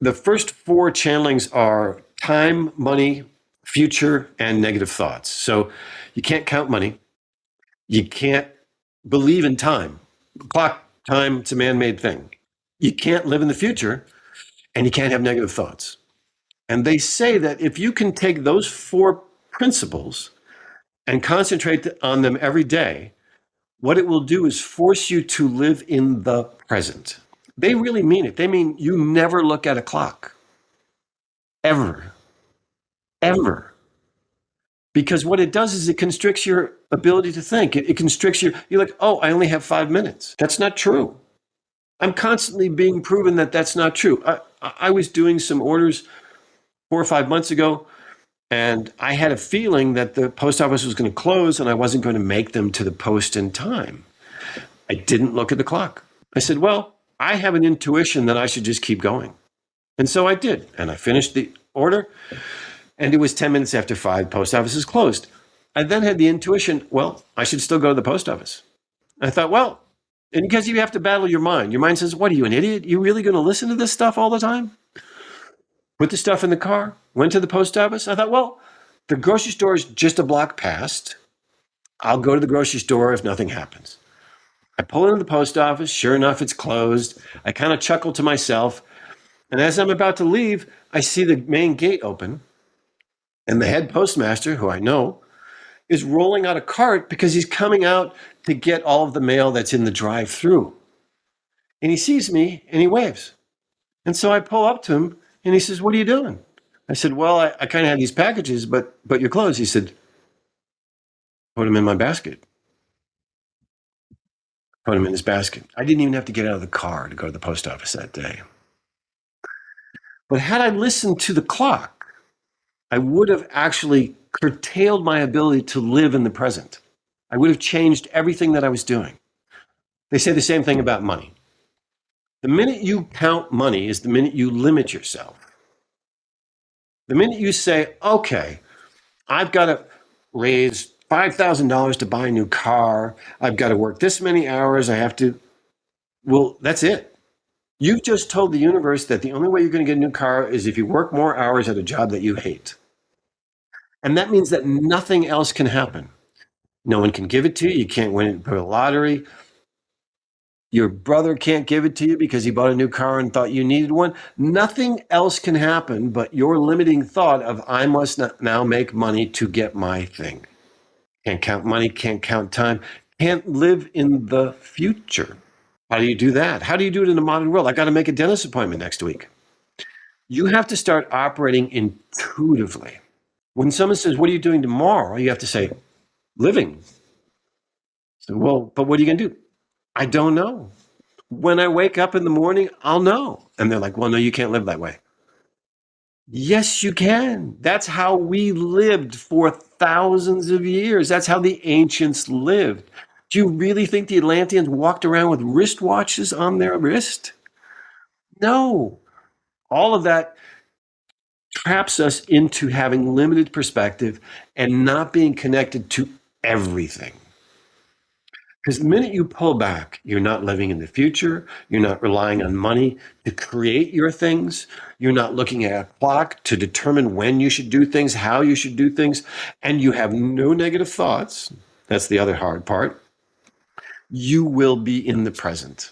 The first four channelings are time, money, future, and negative thoughts. So you can't count money. You can't believe in time. Clock, time, it's a man made thing. You can't live in the future, and you can't have negative thoughts. And they say that if you can take those four principles and concentrate on them every day, what it will do is force you to live in the present. They really mean it. They mean you never look at a clock. Ever. Ever. Because what it does is it constricts your ability to think. It constricts you're like, oh, I only have 5 minutes. That's not true. I'm constantly being proven that that's not true. I was doing some orders 4 or 5 months ago, and I had a feeling that the post office was going to close and I wasn't going to make them to the post in time. I didn't look at the clock. I said, well, I have an intuition that I should just keep going. And so I did. And I finished the order, and it was 10 minutes after 5, post office is closed. I then had the intuition, well, I should still go to the post office. I thought, well, and because you have to battle your mind. Your mind says, what are you, an idiot? You really going to listen to this stuff all the time? Put the stuff in the car, went to the post office. I thought, well, the grocery store is just a block past. I'll go to the grocery store if nothing happens. I pull into the post office. Sure enough, it's closed. I kind of chuckle to myself. And as I'm about to leave, I see the main gate open. And the head postmaster, who I know, is rolling out a cart because he's coming out to get all of the mail that's in the drive-through. And he sees me and he waves. And so I pull up to him and he says, what are you doing? I said, well, I kind of had these packages, but you're closed. He said, put them in my basket. Put them in his basket. I didn't even have to get out of the car to go to the post office that day. But had I listened to the clock, I would have actually curtailed my ability to live in the present. I would have changed everything that I was doing. They say the same thing about money. The minute you count money is the minute you limit yourself. The minute you say, okay, I've got to raise $5,000 to buy a new car, I've got to work this many hours, well, that's it. You've just told the universe that the only way you're going to get a new car is if you work more hours at a job that you hate. And that means that nothing else can happen. No one can give it to you. You can't win it for a lottery. Your brother can't give it to you because he bought a new car and thought you needed one. Nothing else can happen but your limiting thought of, I must now make money to get my thing. Can't count money, can't count time, can't live in the future. How do you do that? How do you do it in the modern world? I got to make a dentist appointment next week. You have to start operating intuitively. When someone says, what are you doing tomorrow? You have to say, living. So, well, but what are you going to do? I don't know. When I wake up in the morning, I'll know. And they're like, well, no, you can't live that way. Yes, you can. That's how we lived for thousands of years. That's how the ancients lived. Do you really think the Atlanteans walked around with wristwatches on their wrist? No. All of that traps us into having limited perspective and not being connected to everything. Because the minute you pull back, you're not living in the future. You're not relying on money to create your things. You're not looking at a clock to determine when you should do things, how you should do things, and you have no negative thoughts. That's the other hard part. You will be in the present.